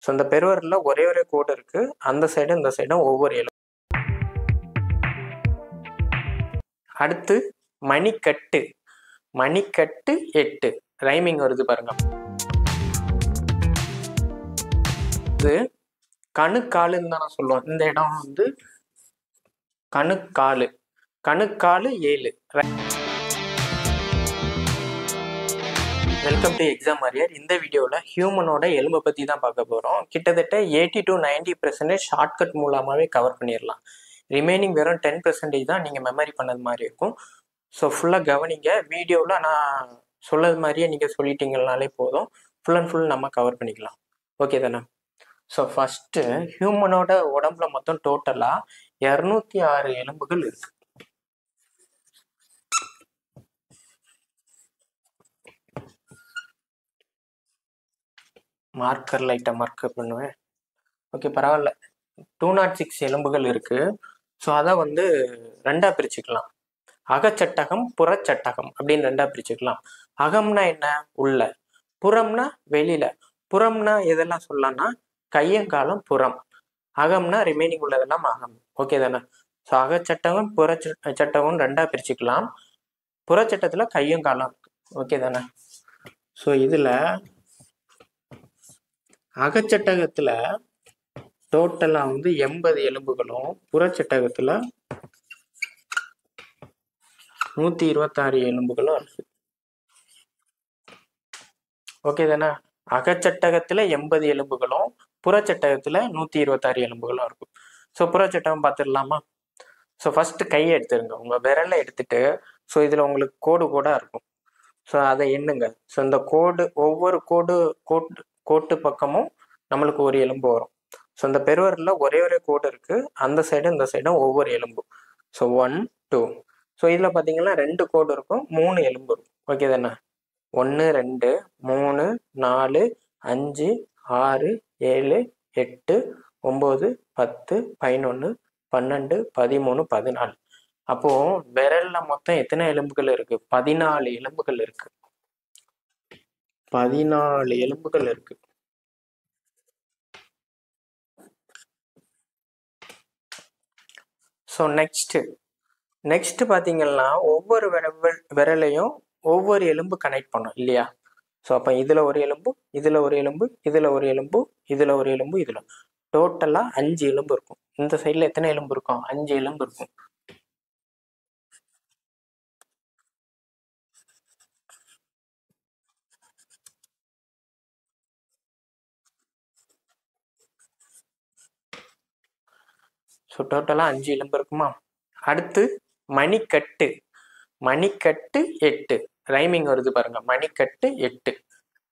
So இந்த பெருவரில் ஒரே ஒரே கோடு இருக்கு, அந்த சைடும் இந்த சைடும் ஒவ்வொரு எலும்பு. அடுத்து மணிக்கட்டு. மணிக்கட்டு 8 ரைமிங் வருது பாருங்க. இது கணுக்காலுன்னு தான் நான் சொல்லுவேன். இந்த இடம் வந்து கணுக்காலு. கணுக்காலு 7. Welcome to Exam Warrior. இந்த வீடியோவில் ஹியூமனோட எலும்பை பற்றி தான் பார்க்க போகிறோம். கிட்டத்தட்ட 80 to 90% ஷார்ட்கட் மூலமாகவே கவர் பண்ணிடலாம். ரிமைனிங் வெறும் 10% தான் நீங்கள் மெமரி பண்ணது மாதிரி இருக்கும். ஸோ ஃபுல்லாக கவனிங்க. வீடியோவில் நான் சொல்லது மாதிரியே நீங்கள் சொல்லிட்டீங்கனாலே போதும், ஃபுல் அண்ட் ஃபுல் நம்ம கவர் பண்ணிக்கலாம். ஓகே தானே? ஸோ ஃபஸ்ட்டு ஹியூமனோட உடம்புல மொத்தம் டோட்டலாக 206 எலும்புகள் இருக்கு. மார்க்கர் லைட்டாக மார்க்கர் பண்ணுவேன். ஓகே, பரவாயில்ல. 206 எலும்புகள் இருக்கு. ஸோ அதை வந்து ரெண்டாக பிரிச்சுக்கலாம். அகச்சட்டகம், புறச்சட்டகம் அப்படின்னு ரெண்டாக பிரிச்சுக்கலாம். அகம்னா என்ன? உள்ள. புறம்னா வெளியில. புறம்னா எதெல்லாம் சொல்லலாம்னா கையங்காலம் புறம். அகம்னா ரிமைனிங் உள்ளதெல்லாம் அகம். ஓகே தானே? ஸோ அகச்சட்டகம் புறச்சட்டகம் ரெண்டாக பிரிச்சுக்கலாம். புறச்சட்டத்தில் கையங்காலம். ஓகே தானே? ஸோ இதில் அகச்சட்டகத்தில் டோட்டலாக வந்து 80 எலும்புகளும், புறச்சட்டகத்தில் 126 எலும்புகளும் இருக்கு. ஓகே தானே? அகச்சட்டகத்தில் 80 எலும்புகளும், புறச்சட்டகத்தில் 126 எலும்புகளும் இருக்கும். ஸோ புறச்சட்டகம் பார்த்துடலாமா? ஸோ ஃபஸ்ட்டு கையை எடுத்துருங்க. உங்கள் விரலை எடுத்துட்டு, ஸோ இதில் உங்களுக்கு கோடு கோடாக இருக்கும். ஸோ அதை எண்ணுங்க. ஸோ இந்த கோடு, ஒவ்வொரு கோட்டு பக்கமும் நம்மளுக்கு ஒரு எலும்பு வரும். ஸோ இந்த பெருவரில் ஒரே ஒரே கோடு இருக்குது, அந்த சைடும் இந்த சைடும் ஒவ்வொரு எலும்பு. ஸோ 1 2. ஸோ இதில் பார்த்தீங்கன்னா 2 கோடு இருக்கும், 3 எலும்பு இருக்கும். ஓகே தானே? 1 2 3 4 5 6 7 8 9 10 11 12 13 14. அப்போது விரலில் மொத்தம் எத்தனை எலும்புகள் இருக்குது? 14 எலும்புகள் இருக்குது. 14 எலும்புகள் இருக்குது. ஸோ நெக்ஸ்ட் பார்த்தீங்கன்னா ஒவ்வொரு விரலையும் ஒவ்வொரு எலும்பு கனெக்ட் பண்ணும் இல்லையா? ஸோ அப்போ இதில் ஒரு எலும்பு, இதில் ஒரு எலும்பு, இதில் ஒரு எலும்பு, இதில் ஒரு எலும்பு, இதில் டோட்டலாக 5 எலும்பு இருக்கும். இந்த சைடில் எத்தனை எலும்பு இருக்கும்? 5 எலும்பு இருக்கும். ஸோ டோட்டலாக 5 எலும்பு இருக்குமா? அடுத்து மணிக்கட்டு. மணிக்கட்டு 8 ரைமிங் வருது பாருங்க. மணிக்கட்டு 8.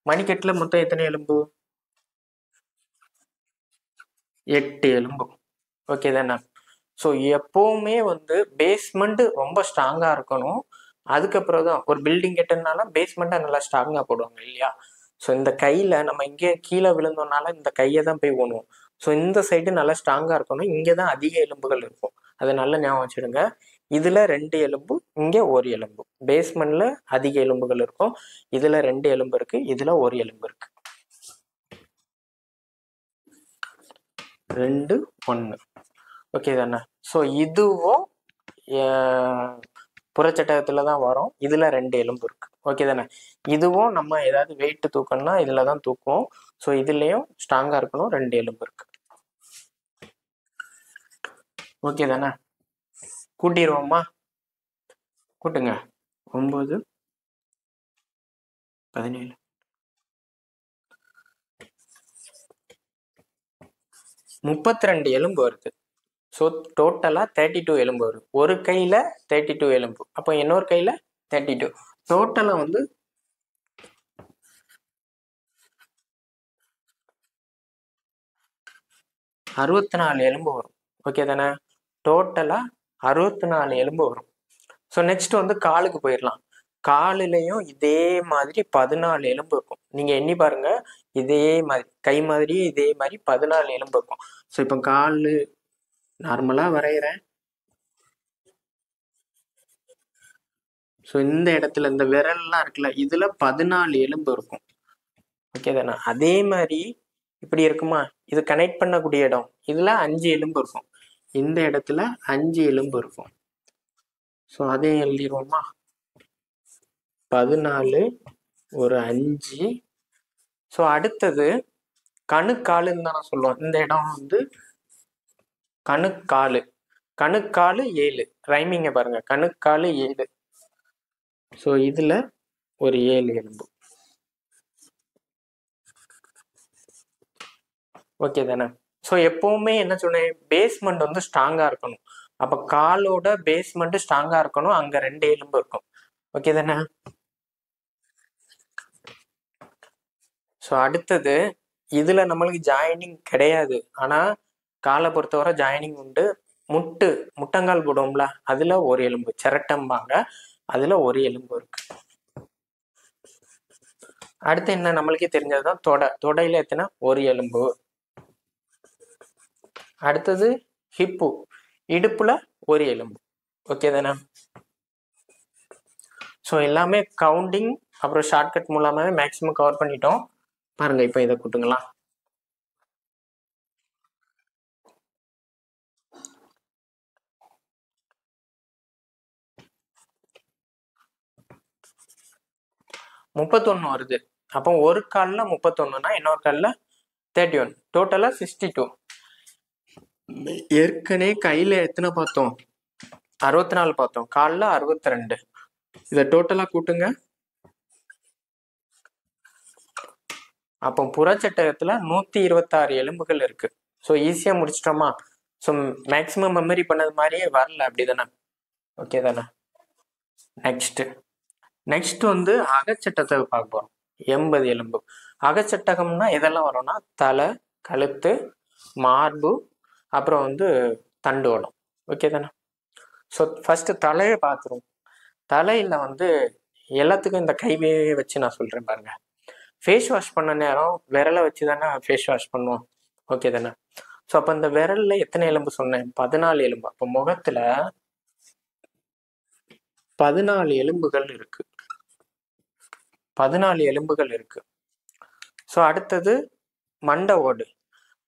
மணிக்கட்டில் மொத்தம் எத்தனை எலும்பு? 8 எலும்பு. ஓகே தானே? ஸோ எப்போவுமே வந்து பேஸ்மெண்ட் ரொம்ப ஸ்ட்ராங்காக இருக்கணும். அதுக்கப்புறம் தான் ஒரு பில்டிங் கட்டுறதுனால பேஸ்மெண்ட்டை நல்லா ஸ்ட்ராங்காக போடுவாங்க இல்லையா? ஸோ இந்த கையில் நம்ம இங்கே கீழே விழுந்தோம்னால இந்த கையை தான் போய் ஊனுவோம். ஸோ இந்த சைடு நல்லா ஸ்ட்ராங்காக இருக்கணும். இங்கே தான் அதிக எலும்புகள் இருக்கும். அதை நல்லா ஞாபகம் வச்சுடுங்க. இதில் 2 எலும்பு, இங்கே 1 எலும்பு. பேஸ்மெண்ட்டில் அதிக எலும்புகள் இருக்கும். இதில் 2 எலும்பு இருக்குது, இதில் 1 எலும்பு இருக்குது. 2 1. ஓகே தானே? ஸோ இதுவும் புறச்சட்டகத்தில் தான் வரும். இதில் 2 எலும்பு இருக்குது. ஓகே தானே? இதுவும் நம்ம ஏதாவது வெயிட்டு தூக்கணும்னா இதில் தான் தூக்குவோம். ஸோ இதுலேயும் ஸ்ட்ராங்காக இருக்கணும். 2 எலும்பு இருக்குது. ஓகே தானே? கூட்டிடுவோமா? கூட்டுங்க. 9 17 32 எலும்பு வருது. ஸோ டோட்டலாக 32 எலும்பு வரும். ஒரு கையில் 32 எலும்பு, அப்போ இன்னொரு கையில் 32. டோட்டலாக வந்து 64 எலும்பு வரும். ஓகே தானே? டோட்டலாக 64 எலும்பு வரும். ஸோ நெக்ஸ்ட் வந்து காலுக்கு போயிடலாம். காலுலையும் இதே மாதிரி 14 எலும்பு இருக்கும். நீங்கள் எண்ணி பாருங்க. இதே மாதிரி கை மாதிரியே இதே மாதிரி 14 எலும்பு இருக்கும். ஸோ இப்போ கால் நார்மலாக வரைகிறேன். ஸோ இந்த இடத்துல இந்த விரல்லாம் இருக்குல்ல, இதில் 14 எலும்பு இருக்கும். ஓகே தானே? அதே மாதிரி இப்படி இருக்குமா, இது கனெக்ட் பண்ணக்கூடிய இடம், இதுல 5 எலும்பு இருக்கும், இந்த இடத்துல 5 எலும்பு இருக்கும். ஸோ அதையும் எழுதிடுவோமா, 14 ஒரு 5. ஸோ அடுத்தது கணுக்காலுன்னு தான் நான் சொல்லுவோம். இந்த இடம் வந்து கணுக்காலு, கணுக்காலு 7, ரைமிங்க பாருங்க, கணுக்காலு 7. ஸோ இதுல ஒரு 7 எலும்பு. ஓகே தானே. ஸோ எப்பவுமே என்ன சொன்னேன், பேஸ்மெண்ட் வந்து ஸ்ட்ராங்கா இருக்கணும். அப்ப காலோட பேஸ்மெண்ட் ஸ்ட்ராங்கா இருக்கணும், அங்க 2 எலும்பு இருக்கும். ஓகே தானே. ஸோ அடுத்தது இதுல நம்மளுக்கு ஜாயினிங் கிடையாது, ஆனா காலை பொறுத்தவரை ஜாயினிங் உண்டு. முட்டங்கால் போடுவோம்ல, அதுல ஒரு எலும்பு, சிரட்டம்பாங்க, அதுல ஒரு எலும்பு இருக்கு. அடுத்து என்ன, நம்மளுக்கே தெரிஞ்சதுதான் தொடையில எத்தனை, ஒரு எலும்பு. அடுத்தது ஹிப்பு, இடுப்புல ஒரு எலும்பு. ஓகே தானே. ஸோ எல்லாமே கவுண்டிங் அப்புறம் ஷார்ட்கட் மூலமாவே மேக்ஸிமம் கவர் பண்ணிட்டோம். பாருங்க, இப்போ இதை கூட்டுங்களா. முப்பத்தொன்னு வருது. அப்போ ஒரு கால்ல 31னா இன்னொரு கால்ல 31, டோட்டலா 62. ஏற்கனவே கையில எத்தனை பார்த்தோம், 64 பார்த்தோம், கால்ல 62. இதை டோட்டலா கூட்டுங்க. அப்போ புறச்சட்டகத்துல 126 எலும்புகள் இருக்கு. ஸோ ஈஸியா முடிச்சிட்டோமா. ஸோ மேக்சிமம் மெமரி பண்ணது மாதிரியே வரல, அப்படிதானே. ஓகே தானே. நெக்ஸ்ட் வந்து அகச்சட்டத்தை பார்க்க போறோம். 80 எலும்பு. அகச்சட்டகம்னா இதெல்லாம் வரும்னா தலை, கழுத்து, மார்பு, அப்புறம் வந்து தண்டுவடம். ஓகே தானே. ஸோ ஃபர்ஸ்ட் தலையை பார்த்துருவோம். தலையில வந்து எல்லாத்துக்கும் இந்த கைவே வச்சு நான் சொல்றேன் பாருங்க. ஃபேஸ் வாஷ் பண்ண நேரம் விரலை வச்சு தானே ஃபேஸ் வாஷ் பண்ணுவோம். ஓகே தானே. ஸோ அப்போ இந்த விரல்ல எத்தனை எலும்பு சொன்னேன், 14 எலும்பு. அப்போ முகத்துல 14 எலும்புகள் இருக்கு, 14 எலும்புகள் இருக்கு. ஸோ அடுத்தது மண்டை ஓடு.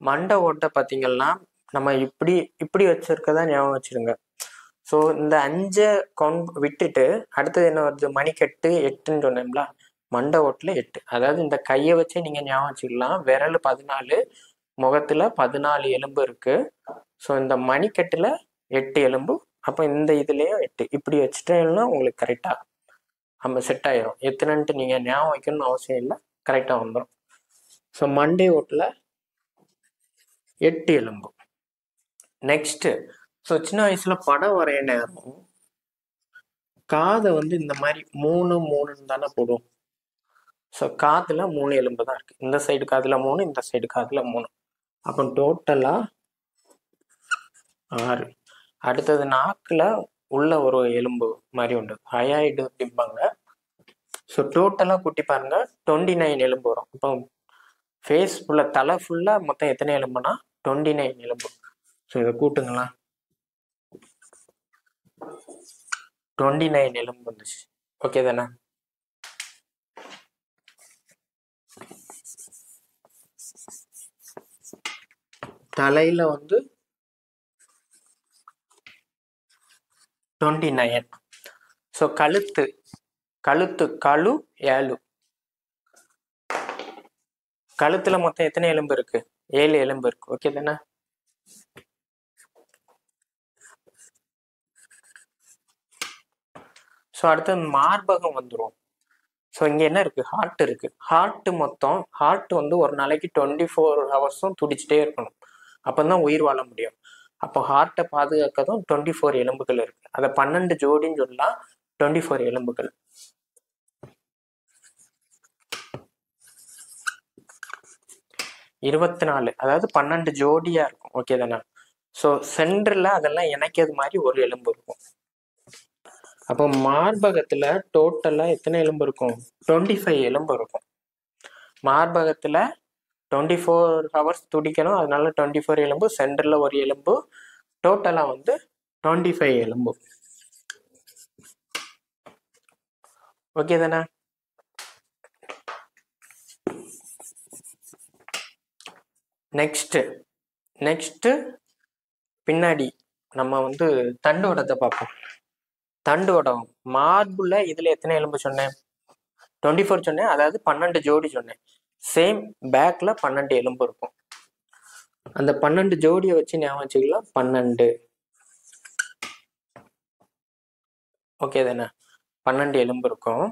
மண்டை ஓட்டை பார்த்தீங்கன்னா நம்ம இப்படி இப்படி வச்சிருக்கதா ஞாபகம் வச்சிருங்க. ஸோ இந்த 5 விட்டுட்டு அடுத்தது என்ன வருது, மணிக்கட்டு 8ன்னு சொன்னோம்ல, மண்டை ஓட்டுல 8. அதாவது இந்த கையை வச்சு நீங்க ஞாபகம் வச்சுக்கலாம், விரல் 14, முகத்துல 14 எலும்பு இருக்கு. ஸோ இந்த மணிக்கட்டுல 8 எலும்பு, அப்போ இந்த இதுலயும் 8. இப்படி வச்சுட்டேன்னா உங்களுக்கு கரெக்டா நம்ம செட் ஆயிரும். எத்தனைன்ட்டு நீங்க ஞாபகம் வைக்கணும்னு அவசியம் இல்லை, கரெக்டா வந்துடும். ஸோ மண்டை ஓட்டுல 8 எலும்பு. நெக்ஸ்ட், ஸோ சின்ன வயசுல படம் வரைய நேரம் காதை வந்து இந்த மாதிரி 3 3ன்னு தானே போடுவோம். ஸோ காதுல 3 எலும்பு தான் இருக்கு. இந்த சைடு காதுல 3, இந்த சைடு காதுல 3. அப்போ டோட்டலா 6. அடுத்தது நாக்குல உள்ள ஒரு எலும்பு மாதிரி உண்டு, ஹயாய்டு அப்படிம்பாங்க. ஸோ டோட்டலா கூட்டி பாருங்க, 29 எலும்பு வரும். இப்போ ஃபேஸ் ஃபுல்லா, தலை ஃபுல்லா மொத்தம் எத்தனை எலும்புனா 29 எலும்பு. ஸோ இதை கூட்டுங்களா, 29 எலும்பு வந்துச்சு. ஓகே தானே. தலையில வந்து 29. ஸோ கழுத்து கழு 7. கழுத்துல மொத்தம் எத்தனை எலும்பு இருக்கு, 7 எலும்பு இருக்கு. ஓகே தானே. ஸோ அடுத்து மார்பகம் வந்துடும். ஸோ இங்க என்ன இருக்கு, ஹார்ட் இருக்கு. ஹார்ட் வந்து ஒரு நாளைக்கு 24 ஹவர்ஸும் துடிச்சிட்டே இருக்கணும், அப்பதான் உயிர் வாழ முடியும். அப்போ ஹார்ட்டை பாதுகாக்கதும் 24 எலும்புகள் இருக்கு. அதை 12 ஜோடின்னு சொல்லலாம், 24 எலும்புகள். (24), அதாவது 12 ஜோடியா இருக்கும். ஓகே தானே. ஸோ சென்டர்ல அதெல்லாம் இணைக்கிறது மாதிரி ஒரு எலும்பு இருக்கும். அப்போ மார்பகத்துல டோட்டலா எத்தனை எலும்பு இருக்கும், 25 எலும்பு இருக்கும். மார்பகத்துல 24 ஹவர்ஸ் துடிக்கணும், அதனால 24 எலும்பு, சென்டர்ல ஒரு எலும்பு, டோட்டலா வந்து 25 எலும்பு. ஓகே தானே. நெக்ஸ்ட்டு பின்னாடி நம்ம வந்து தண்டுவடத்தை பார்ப்போம். தண்டுவடம் மார்புல இதில் எத்தனை எலும்பு சொன்னேன்? 24 சொன்னேன், அதாவது 12 ஜோடி சொன்னேன். சேம் பேக்கில் 12 எலும்பு இருக்கும். அந்த 12 ஜோடியை வச்சு ஞாபகம் வச்சுக்கலாம். 12 ஓகே தானே? 12 எலும்பு இருக்கும்.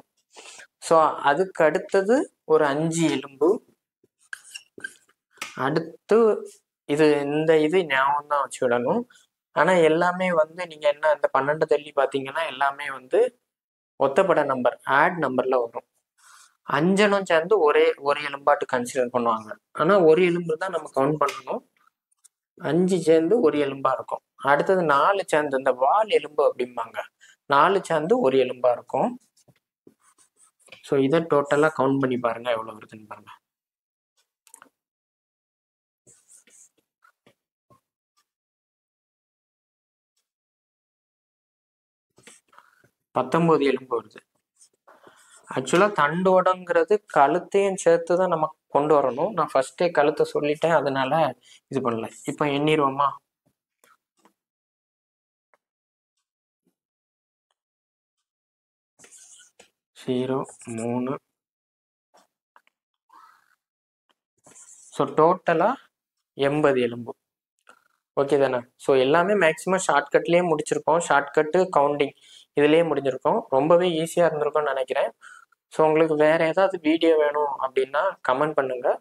ஸோ அதுக்கு அடுத்தது ஒரு 5 எலும்பு. அடுத்து இந்த இது ஞாபகம் தான் வச்சுக்கிடணும். ஆனால் எல்லாமே வந்து நீங்கள் என்ன இந்த 12 தள்ளி பார்த்தீங்கன்னா எல்லாமே வந்து ஒத்தப்பட நம்பர், ஆட் நம்பரில் வரும். 5 சேர்ந்து ஒரு எலும்பாட்டு கன்சிடர் பண்ணுவாங்க. ஆனால் ஒரு எலும்பு தான் நம்ம கவுண்ட் பண்ணணும். 5 சேர்ந்து ஒரு எலும்பா இருக்கும். அடுத்தது 4 சேர்ந்து இந்த வால் எலும்பு அப்படிம்பாங்க. 4 சேர்ந்து ஒரு எலும்பா இருக்கும். ஸோ இதை டோட்டலாக கவுண்ட் பண்ணி பாருங்க எவ்வளோ வருதுன்னு பாருங்க. 19 எலும்பு வருது. ஆக்சுவலாக தண்டோடங்கிறது கழுத்தையும் சேர்த்து தான் நம்ம கொண்டு வரணும். நான் ஃபர்ஸ்டே கழுத்தை சொல்லிட்டேன், அதனால இது பண்ணல. இப்போ எண்ணிடுவோமா? ஜீரோ 3. ஸோ டோட்டலாக 80 எலும்பு. ஓகே தானே? ஸோ எல்லாமே மேக்ஸிமம் ஷார்ட்கட்லேயே முடிச்சிருக்கோம். ஷார்ட்கட்டு கவுண்டிங் இதுலேயே முடிஞ்சிருக்கோம். ரொம்பவே ஈஸியாக இருந்திருக்கும்னு நினைக்கிறேன். ஸோ உங்களுக்கு வேறு ஏதாவது வீடியோ வேணும் அப்படின்னா கமெண்ட் பண்ணுங்கள்.